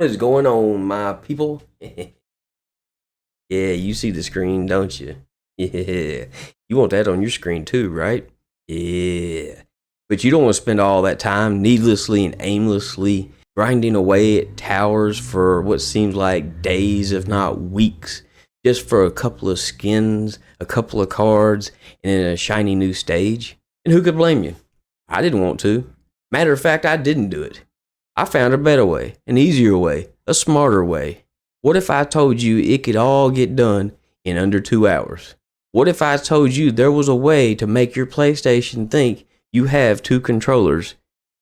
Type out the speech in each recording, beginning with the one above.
What is going on, my people? Yeah, you see the screen, don't you? Yeah. You want that on your screen too, right? Yeah. But you don't want to spend all that time needlessly and aimlessly grinding away at towers for what seems like days, if not weeks, just for a couple of skins, a couple of cards, and then a shiny new stage. And who could blame you? I didn't want to. Matter of fact, I didn't do it. I found a better way, an easier way, a smarter way. What if I told you it could all get done in under 2 hours? What if I told you there was a way to make your PlayStation think you have two controllers,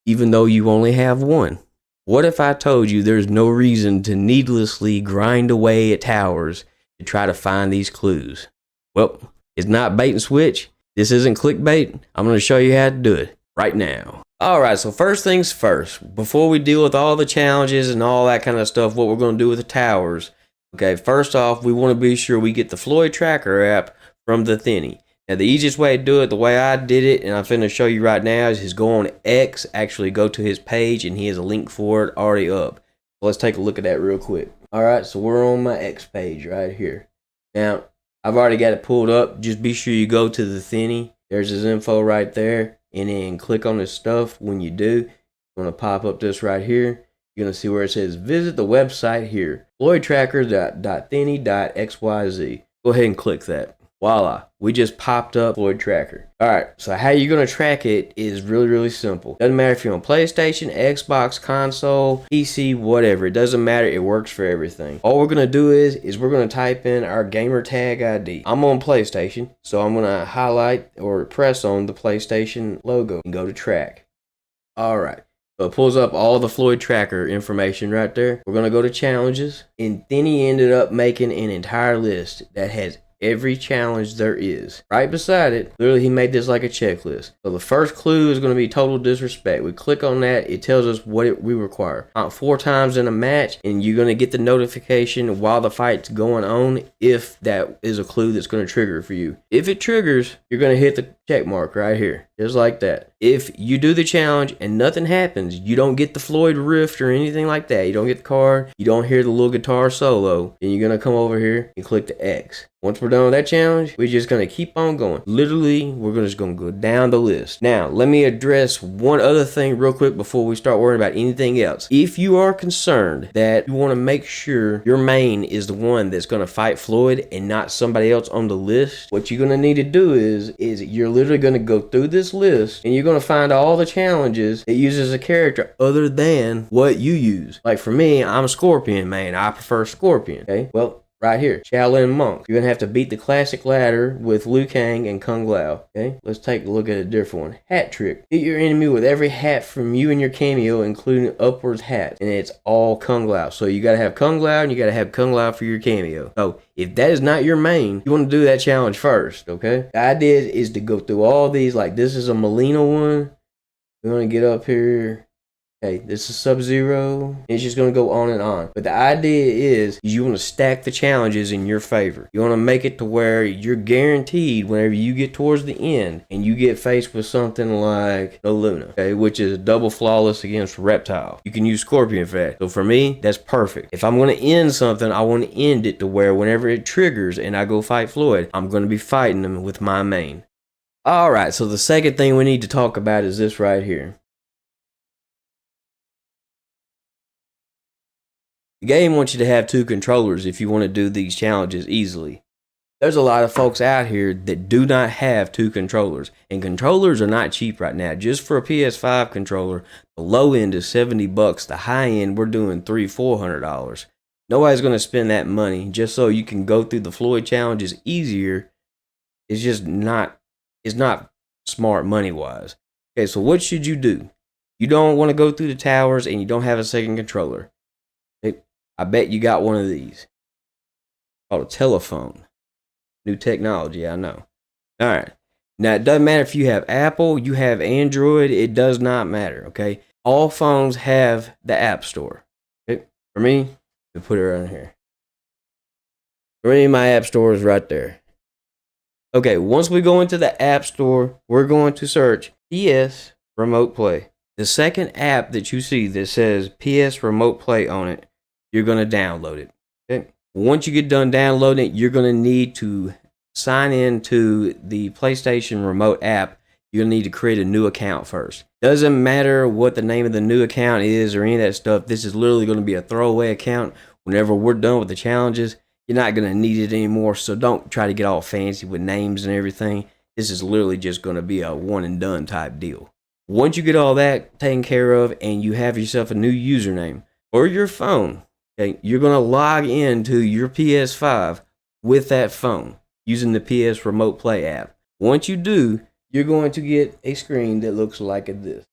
even though you only have one? What if I told you there's no reason to needlessly grind away at towers to try to find these clues? Well, it's not bait and switch. This isn't clickbait. I'm going to show you how to do it right now. Alright, so first things first, before we deal with all the challenges and all that kind of stuff, what we're going to do with the towers, okay, first off, we want to be sure we get the Floyd Tracker app from the Thinny. Now, the easiest way to do it, the way I did it, and I'm finna show you right now, is just go on X, actually go to his page, and he has a link for it already up. So let's take a look at that real quick. Alright, so we're on my X page right here. Now, I've already got it pulled up. Just be sure you go to the Thinny. There's his info right there. And then click on this stuff. When you do, it's going to pop up this right here. You're going to see where it says visit the website here, floydtracker.thinny.xyz. Go ahead and click that. Voila, we just popped up Floyd Tracker. Alright, so how you're going to track it is really simple. Doesn't matter if you're on PlayStation, Xbox, console, PC, whatever. It doesn't matter, it works for everything. All we're going to do is we're going to type in our gamer tag ID. I'm on PlayStation, so I'm going to highlight or press on the PlayStation logo and go to track. Alright. So it pulls up all the Floyd Tracker information right there. We're going to go to challenges, and Thinny ended up making an entire list that has every challenge there is. Right beside it, literally he made this like a checklist. So the first clue is going to be total disrespect. We click on that, it tells us what we require. 4 times in a match, and you're going to get the notification while the fight's going on if that is a clue that's going to trigger for you. If it triggers, you're going to hit the check mark right here, just like that. If you do the challenge and nothing happens, you don't get the Floyd Rift or anything like that, you don't get the card, you don't hear the little guitar solo, then you're going to come over here and click the X. Once we're done with that challenge, we're just going to keep on going. Literally, we're just going to go down the list. Now, let me address one other thing real quick before we start worrying about anything else. If you are concerned that you want to make sure your main is the one that's going to fight Floyd and not somebody else on the list, what you're going to need to do is you're literally going to go through this list and you're going to find all the challenges that uses a character other than what you use. Like for me, I'm a Scorpion main. I prefer Scorpion. Okay, well, right here, Shaolin Monk. You're going to have to beat the classic ladder with Liu Kang and Kung Lao. Okay, let's take a look at a different one. Hat trick. Hit your enemy with every hat from you and your cameo, including upwards hat. And it's all Kung Lao. So you got to have Kung Lao and you got to have Kung Lao for your cameo. So if that is not your main, you want to do that challenge first, okay? The idea is to go through all these. Like this is a Molina one. We're going to get up here. Okay, this is Sub-Zero. It's just going to go on and on. But the idea is you want to stack the challenges in your favor. You want to make it to where you're guaranteed whenever you get towards the end and you get faced with something like the Luna, okay, which is double flawless against Reptile. You can use Scorpion for that. So for me, that's perfect. If I'm going to end something, I want to end it to where whenever it triggers and I go fight Floyd, I'm going to be fighting him with my main. Alright, so the second thing we need to talk about is this right here. The game wants you to have 2 controllers if you want to do these challenges easily. There's a lot of folks out here that do not have 2 controllers, and controllers are not cheap right now. Just for a PS5 controller, the low end is $70, the high end we're doing $300-400. Nobody's going to spend that money just so you can go through the Floyd challenges easier. It's just not, it's not smart money wise. Okay, so what should you do? You don't want to go through the towers and you don't have a second controller. I bet you got one of these. Called a telephone. New technology, I know. Alright. Now, it doesn't matter if you have Apple, you have Android, it does not matter, okay? All phones have the App Store. Okay? For me, we put it around here. For me, my App Store is right there. Okay, once we go into the App Store, we're going to search PS Remote Play. The second app that you see that says PS Remote Play on it, you're going to download it. Okay. Once you get done downloading it, you're going to need to sign in to the PlayStation Remote app. You're going to need to create a new account first. Doesn't matter what the name of the new account is or any of that stuff. This is literally going to be a throwaway account. Whenever we're done with the challenges, you're not going to need it anymore. So don't try to get all fancy with names and everything. This is literally just going to be a one and done type deal. Once you get all that taken care of and you have yourself a new username or your phone, okay, you're going to log into your PS5 with that phone using the PS Remote Play app. Once you do, you're going to get a screen that looks like this.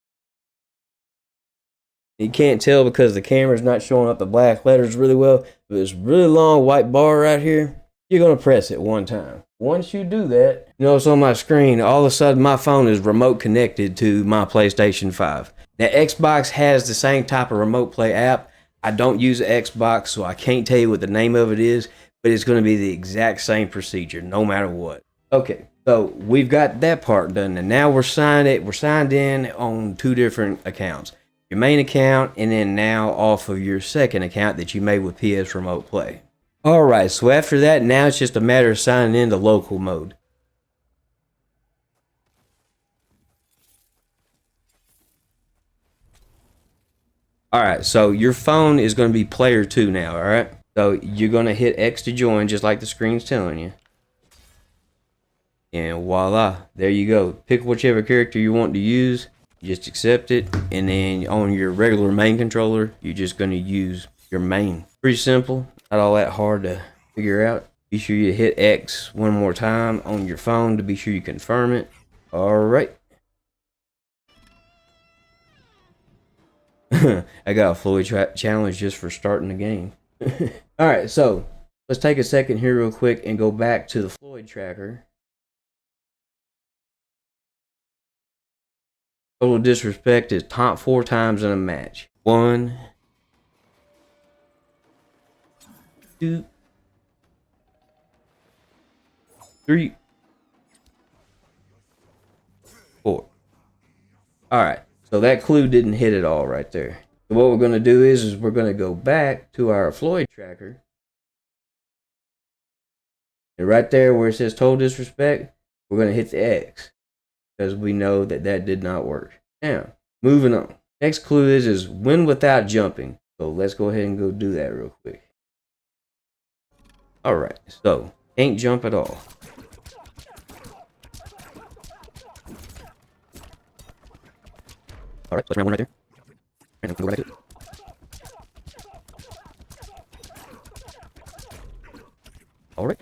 You can't tell because the camera's not showing up the black letters really well, but it's really long white bar right here. You're going to press it one time. Once you do that, you notice on my screen, all of a sudden my phone is remote connected to my PlayStation 5. Now, Xbox has the same type of remote play app. I don't use Xbox, so I can't tell you what the name of it is, but it's going to be the exact same procedure, no matter what. Okay, so we've got that part done, and now we're signed in on two different accounts. Your main account, and then now off of your second account that you made with PS Remote Play. Alright, so after that, now it's just a matter of signing into local mode. Alright, so your phone is going to be player 2 now, alright? So you're going to hit X to join, just like the screen's telling you. And voila, there you go. Pick whichever character you want to use, just accept it, and then on your regular main controller, you're just going to use your main. Pretty simple, not all that hard to figure out. Be sure you hit X one more time on your phone to be sure you confirm it. Alright. I got a Floyd challenge just for starting the game. Alright, so let's take a second here real quick and go back to the Floyd tracker. Total disrespect is top 4 times in a match. 1, 2, 3, 4. Alright, so that clue didn't hit it all right there. So what we're going to do is we're going to go back to our Floyd tracker. And right there where it says total disrespect, we're going to hit the X. Because we know that that did not work. Now, moving on. Next clue is win without jumping. So let's go ahead and go do that real quick. Alright, so can't jump at all. Alright, let's round one right there. And go right to it. Alright.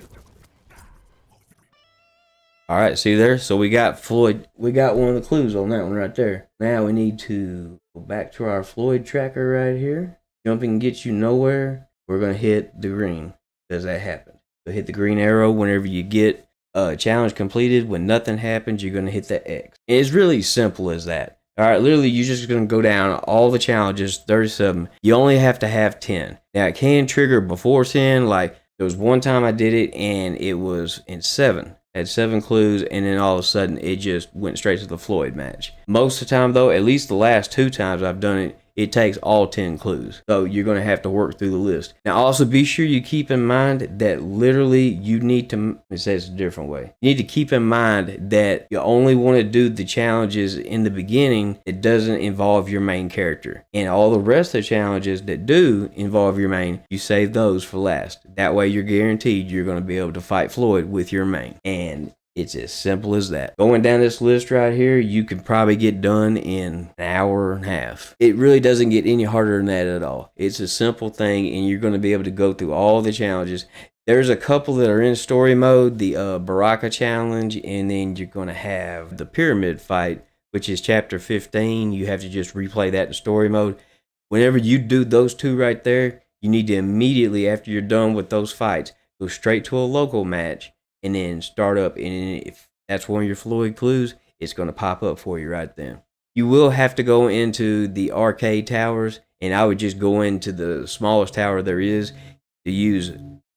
Alright, see there? So we got Floyd. We got one of the clues on that one right there. Now we need to go back to our Floyd tracker right here. Jumping gets you nowhere. We're going to hit the green. Does that happen? So hit the green arrow whenever you get a challenge completed. When nothing happens, you're going to hit the X. It's really simple as that. Alright, literally you're just going to go down all the challenges, 37. You only have to have 10. Now it can trigger before 10. Like there was one time I did it and it was in 7. Had 7 clues, and then all of a sudden it just went straight to the Floyd match. Most of the time though, at least the last 2 times I've done it, it takes all 10 clues. So you're going to have to work through the list. Now also be sure you keep in mind that literally you need to, it says a different way. You need to keep in mind that you only want to do the challenges in the beginning that doesn't involve your main character. And all the rest of the challenges that do involve your main, you save those for last. That way you're guaranteed you're going to be able to fight Floyd with your main. And it's as simple as that. Going down this list right here, you can probably get done in an hour and a half. It really doesn't get any harder than that at all. It's a simple thing, and you're going to be able to go through all the challenges. There's a couple that are in story mode, the Baraka challenge, and then you're going to have the pyramid fight, which is chapter 15. You have to just replay that in story mode. Whenever you do those 2 right there, you need to immediately, after you're done with those fights, go straight to a local match and then start up. And if that's one of your Floyd clues, it's going to pop up for you right then. You will have to go into the arcade towers, and I would just go into the smallest tower there is to use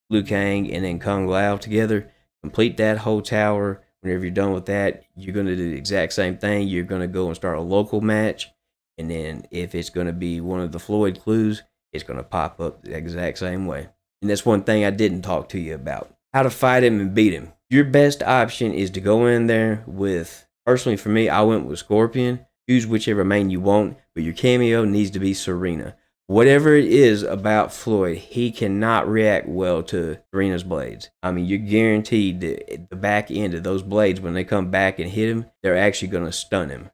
Liu Kang and then Kung Lao together. Complete that whole tower. Whenever you're done with that, you're going to do the exact same thing. You're going to go and start a local match. And then if it's going to be one of the Floyd clues, it's going to pop up the exact same way. And that's one thing I didn't talk to you about. How to fight him and beat him. Your best option is to go in there with, personally for me, I went with Scorpion. Use whichever main you want, but your cameo needs to be Serena. Whatever it is about Floyd, he cannot react well to Serena's blades. I mean, you're guaranteed that the back end of those blades, when they come back and hit him, they're actually going to stun him.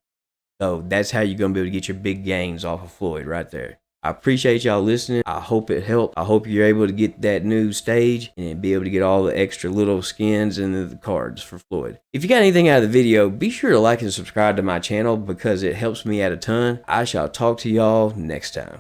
So that's how you're going to be able to get your big gains off of Floyd right there. I appreciate y'all listening. I hope it helped. I hope you're able to get that new stage and be able to get all the extra little skins and the cards for Floyd. If you got anything out of the video, be sure to like and subscribe to my channel because it helps me out a ton. I shall talk to y'all next time.